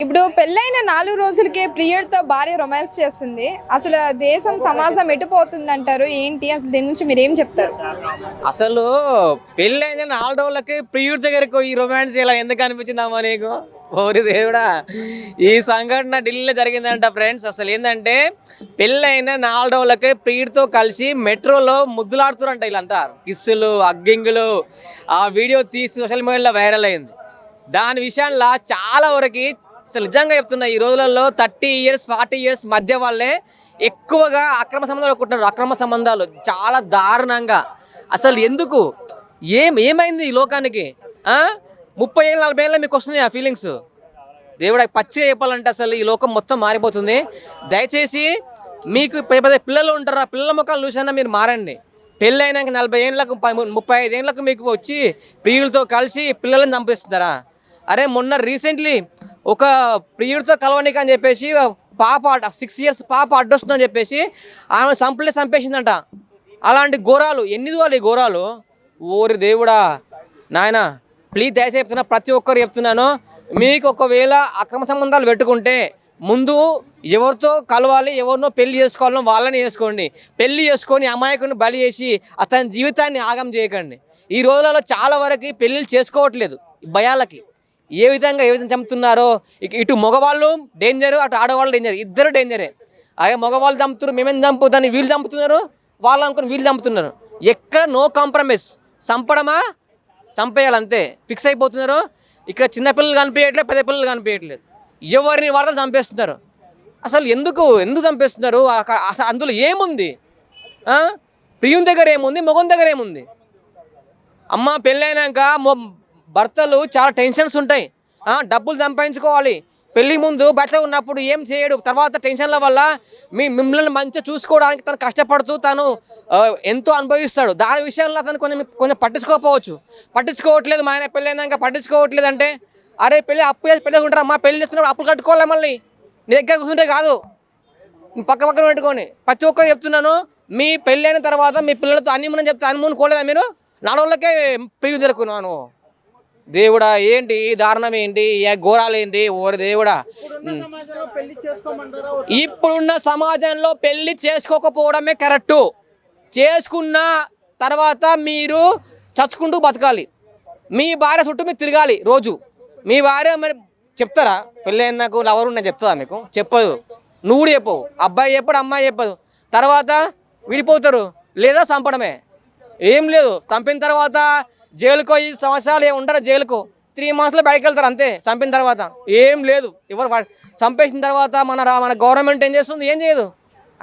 ఇప్పుడు పెళ్ళైన 4 రోజులకే ప్రియుడితో భార్య రొమాన్స్ చేస్తుంది. అసలు దేశం, సమాజం ఎటుపోతుందంటారు? ఏంటి? అసలు దీని గురించి మీరేం చెప్తారు? అసలు పెళ్ళైన 4 రోజులకి ప్రియుడి దగ్గరకు ఈ రొమాన్స్ ఇలా ఎందుకు అనిపించిందమ్మా నీకు? ఓరి దేవుడా! ఈ సంఘటన ఢిల్లీలో జరిగిందంట ఫ్రెండ్స్. అసలు ఏంటంటే పెళ్ళైన 4 రోజులకే ప్రియుడితో కలిసి మెట్రోలో ముద్దులాడుతురంట వీళ్ళంతా. కిస్సులు, హగ్గింగులు. ఆ వీడియో తీసి సోషల్ మీడియాలో వైరల్ అయింది. దాని విషయంలో చాలా వరకు అసలు నిజంగా చెప్తున్నా, ఈ రోజులలో 30 ఇయర్స్ 40 ఇయర్స్ మధ్య వాళ్ళే ఎక్కువగా అక్రమ సంబంధాలు కొట్టుకుంటున్నారు. అక్రమ సంబంధాలు చాలా దారుణంగా. అసలు ఎందుకు ఏమైంది ఈ లోకానికి? 30 ఏళ్ళు 40 ఏళ్ళ మీకు వస్తున్నాయి ఆ ఫీలింగ్స్? దేవుడా, పచ్చిగా చెప్పాలంటే అసలు ఈ లోకం మొత్తం మారిపోతుంది. దయచేసి మీకు పిల్లలు ఉంటారు, ఆ పిల్లల ముఖాలు చూసినా మీరు మారండి. పెళ్ళైనాక 40 ఏళ్ళకు 35 ఏళ్ళకు మీకు వచ్చి ప్రియులతో కలిసి పిల్లలను చంపిస్తున్నారా? అరే మొన్న రీసెంట్లీ ఒక ప్రియుడితో కలవనికి అని చెప్పేసి పాప 6 ఇయర్స్ పాప అడ్డొస్తుందని చెప్పేసి ఆమె చంపేసిందంట. అలాంటి ఘోరాలు ఎన్ని ఈ ఘోరాలు? ఓరి దేవుడా నాయన, ప్లీజ్ దయచేసి చెప్తున్నా, ప్రతి ఒక్కరు చెప్తున్నాను, మీకు ఒకవేళ అక్రమ సంబంధాలు పెట్టుకుంటే ముందు ఎవరితో కలవాలి, ఎవరినో పెళ్లి చేసుకోవాలో వాళ్ళని చేసుకోండి. పెళ్లి చేసుకొని అమాయకుని బలి చేసి అతని జీవితాన్ని ఆగం చేయకండి. ఈ రోజులలో చాలా వరకు పెళ్ళిళ్ళు చేసుకోవట్లేదు భయాలకి. ఏ విధంగా చంపుతున్నారో, ఇటు మగవాళ్ళు డేంజరు, అటు ఆడవాళ్ళు డేంజర్, ఇద్దరు డేంజరే. అదే మగవాళ్ళు చంపుతున్నారు, మేమేం చంపుతాన్ని వీళ్ళు చంపుతున్నారు, వాళ్ళు అనుకుని వీళ్ళు చంపుతున్నారు. ఎక్కడ నో కాంప్రమైజ్. చంపడమా చంపేయాలంతే ఫిక్స్ అయిపోతున్నారు. ఇక్కడ చిన్నపిల్లలు కనిపించట్లేదు, పెద్ద పిల్లలు కనిపించట్లేదు, ఎవరిని వార్తలు చంపేస్తున్నారు. అసలు ఎందుకు చంపేస్తున్నారు? అసలు అందులో ఏముంది? ప్రియుని దగ్గర ఏముంది, మగని దగ్గర ఏముంది? అమ్మ పెళ్ళైనాక భర్తలు చాలా టెన్షన్స్ ఉంటాయి. డబ్బులు సంపాదించుకోవాలి. పెళ్లి ముందు భర్త ఉన్నప్పుడు ఏం చేయడు, తర్వాత టెన్షన్ల వల్ల మిమ్మల్ని మంచిగా చూసుకోవడానికి తను కష్టపడుతూ తను ఎంతో అనుభవిస్తాడు. దాని విషయంలో అతను కొంచెం పట్టించుకోవట్లేదు. మా ఆయన పెళ్ళైనాక పట్టించుకోవట్లేదు అంటే, అరే అప్పు చేసి పెళ్ళి ఉంటారు, అమ్మా పెళ్లి చేస్తున్నప్పుడు అప్పులు కట్టుకోవాలి, మళ్ళీ నీ దగ్గర కూర్చుంటే కాదు, పక్కన పెట్టుకొని. ప్రతి ఒక్కరు చెప్తున్నాను, మీ పెళ్ళైన తర్వాత మీ పిల్లలతో అన్ని చెప్తే అనుకోలేదా మీరు? 4 రోజులకే పెళ్లి జరుపుకున్నాను. దేవుడా, ఏంటి దారుణం, ఏంటి ఘోరాలు, ఏంటి? ఓరి దేవుడా, ఇప్పుడున్న సమాజంలో పెళ్లి చేసుకోకపోవడమే కరెక్టు. చేసుకున్న తర్వాత మీరు చచ్చుకుంటూ బతకాలి. మీ భార్య చుట్టూ మీరు తిరగాలి రోజు. మీ భార్య మరి చెప్తారా పెళ్ళి నాకు లవర్ నేను చెప్తుందా? మీకు చెప్పదు. నువ్వు కూడా చెప్పవు, అబ్బాయి చెప్పడు, అమ్మాయి చెప్పదు. తర్వాత విడిపోతారు, లేదా చంపడమే. ఏం లేదు, చంపిన తర్వాత జైలుకో 5 సంవత్సరాలు ఉండరు, జైలుకో 3 మంత్స్లో బయటకు వెళ్తారు అంతే. చంపిన తర్వాత ఏం లేదు. ఎవరు చంపేసిన తర్వాత మన గవర్నమెంట్ ఏం చేస్తుంది? ఏం చేయదు.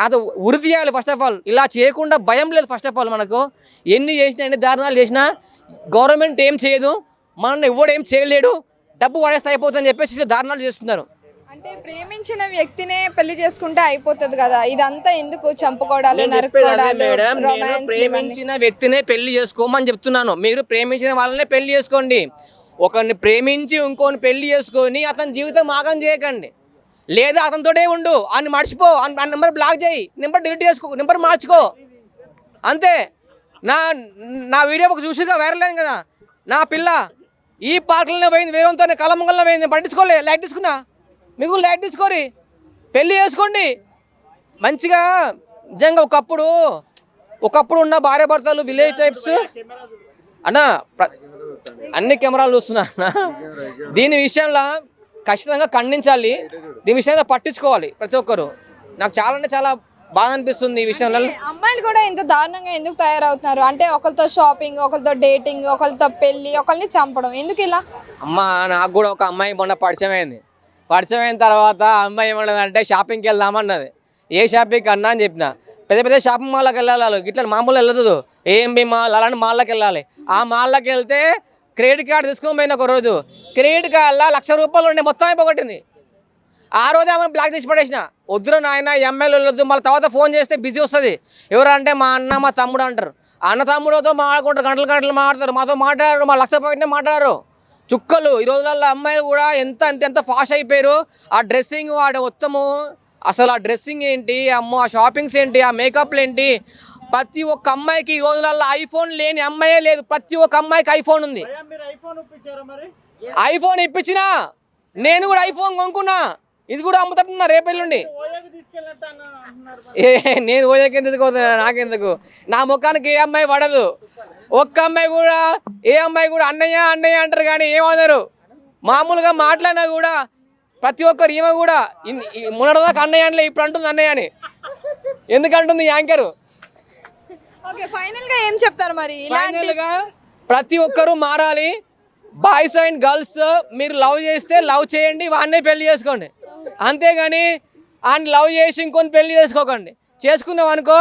అది ఉరి తీయాలి ఫస్ట్ ఆఫ్ ఆల్. ఇలా చేయకుండా భయం లేదు ఫస్ట్ ఆఫ్ ఆల్. మనకు ఎన్ని చేసినా, ఎన్ని దారుణాలు చేసినా గవర్నమెంట్ ఏం చేయదు, మనల్ని ఎవడు ఏం చేయలేడు, డబ్బు పడేస్తే అయిపోతుందని చెప్పేసి దారుణాలు చేస్తున్నారు. అంటే ప్రేమించిన వ్యక్తినే పెళ్లి చేసుకుంటే అయిపోతుంది కదా, ఇదంతా ఎందుకు చంపుకోవడాలు, నరుకోవడాలు? ప్రేమించిన వ్యక్తినే పెళ్లి చేసుకోమని చెప్తున్నాను. మీరు ప్రేమించిన వాళ్ళనే పెళ్లి చేసుకోండి. ఒకరిని ప్రేమించి ఇంకోని పెళ్లి చేసుకొని అతని జీవితం ఆగం చేయకండి. లేదా అతనితోటే ఉండు, అని మర్చిపో, ఆ నెంబర్ బ్లాక్ చేయి, నెంబర్ డిలీట్ చేసుకో, నెంబర్ మార్చుకో, అంతే. నా వీడియో ఒక చూసిగా వైరల్ అయింది కదా, నా పిల్ల ఈ పార్కులోనే పోయింది, వేరేతో కలమంగల్లో పోయింది, పట్టించుకోలే, లైట్ తీసుకున్నా. మీకు లైట్ తీసుకోరి, పెళ్ళి చేసుకోండి మంచిగా. నిజంగా ఒకప్పుడు ఉన్న భార్య భర్తలు విలేజ్ టైప్స్ అన్నా, అన్ని కెమెరాలు చూస్తున్నా. దీని విషయంలో ఖచ్చితంగా ఖండించాలి, దీని విషయంలో పట్టించుకోవాలి ప్రతి ఒక్కరు. నాకు చాలా అంటే చాలా బాగా అనిపిస్తుంది ఈ విషయంలో. అమ్మాయిలు కూడా ఇంత దారుణంగా ఎందుకు తయారవుతున్నారు? అంటే ఒకరితో షాపింగ్, ఒకరితో డేటింగ్, ఒకరితో పెళ్లి, ఒకరిని చంపడం, ఎందుకు ఇలా? అమ్మ, నాకు కూడా ఒక అమ్మాయి మొన్న పరిచయం అయిన తర్వాత అమ్మాయి ఏమన్నదంటే షాపింగ్కి వెళ్దామన్నది. ఏ షాపింగ్కి అన్నా అని చెప్పిన. పెద్ద షాపింగ్ మాల్లోకి వెళ్ళాలి, ఇట్లా మామూలు వెళ్ళదు, ఏఎంబి మాల్ అలాంటి మాల్లోకి వెళ్ళాలి. ఆ మాల్లోకి వెళ్తే క్రెడిట్ కార్డు తీసుకొని పోయిన ఒక రోజు, క్రెడిట్ కార్డులో ₹1,00,000 ఉండే, మొత్తం అయిపోగొట్టింది. ఆ రోజే ఆమె బ్లాక్ చేసి పడేసిన. వద్దురా నాయన, ఎమ్మెల్యే వెళ్ళొద్దు, మళ్ళీ తర్వాత ఫోన్ చేస్తే బిజీ వస్తుంది. ఎవరంటే మా అన్న మా తమ్ముడు అంటారు. అన్న తమ్ముడితో మాట్లాడుకుంటారు, గంటలు మాట్లాడతారు, మాతో మాట్లాడారు, మా ₹1,00,000 మాట్లాడారు. చుక్కలు. ఈ రోజులలో అమ్మాయిలు కూడా ఎంత ఫాస్ట్ అయిపోయారు. ఆ డ్రెస్సింగ్, ఆ మొత్తము, అసలు ఆ డ్రెస్సింగ్ ఏంటి, అమ్మో ఆ షాపింగ్స్ ఏంటి, ఆ మేకప్లు ఏంటి. ప్రతి ఒక్క అమ్మాయికి ఈ రోజులలో ఐఫోన్ లేని అమ్మాయే లేదు. ప్రతి ఒక్క అమ్మాయికి ఐఫోన్ ఉంది. ఐఫోన్ ఇప్పించినా నేను కూడా ఐఫోన్ కొనుక్కున్నా, ఇది కూడా అమ్ముతున్నా రేపెల్లుండి. నేను ఓజకి ఎందుకు పోతున్నా, నాకెందుకు, నా ముఖానికి ఏ అమ్మాయి పడదు. ఒక్క అమ్మాయి కూడా, ఏ అమ్మాయి కూడా అన్నయ్య అన్నయ్య అంటారు కానీ ఏమన్నారు. మామూలుగా మాట్లాడినా కూడా ప్రతి ఒక్కరు ఈమె కూడా మొన్నటిదాకా అన్నయ్య అనలే, ఇప్పుడు అంటుంది అన్నయ్య అని. ఎందుకంటుంది యాంకరు. ఓకే, ఫైనల్ గా ఏం చెప్తారు మరి ఇలాంటి ఫైనల్గా ప్రతి ఒక్కరూ మారాలి. బాయ్స్ అండ్ గర్ల్స్ మీరు లవ్ చేస్తే లవ్ చేయండి, వాడినే పెళ్లి చేసుకోండి. అంతేగాని ఆయన లవ్ చేసి ఇంకొని పెళ్లి చేసుకోకండి. చేసుకున్నావు అనుకో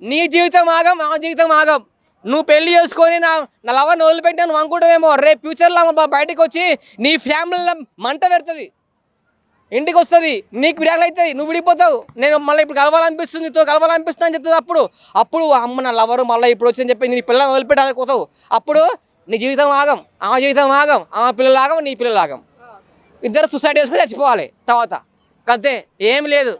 నీ జీవితం ఆగం, ఆ జీవితం ఆగం. నువ్వు పెళ్లి చేసుకొని నా లవర్ని వదిలిపెట్టా నువ్వు అనుకుంటావేమో, రేపు ఫ్యూచర్లో బయటకు వచ్చి నీ ఫ్యామిలీలో మంట పెడుతుంది, ఇంటికి వస్తుంది, నీకు విడాకులు అవుతాయి, నువ్వు విడిపోతావు. నేను మళ్ళీ ఇప్పుడు కలవాలనిపిస్తుంది, నీతో కలవాలనిపిస్తుంది అని చెప్తుంది. అప్పుడు అమ్మ నా లవరు మళ్ళీ ఇప్పుడు వచ్చి అని చెప్పి నీ పిల్లల్ని వదిలిపెట్టాలి పోతావు. అప్పుడు నీ జీవితం ఆగం, ఆ జీవితం ఆగం, ఆ పిల్లలు ఆగం, నీ పిల్లలు ఆగం. ఇద్దరు సూసైడ్ చేసుకొని చచ్చిపోవాలి తర్వాత. అంతే, ఏం లేదు.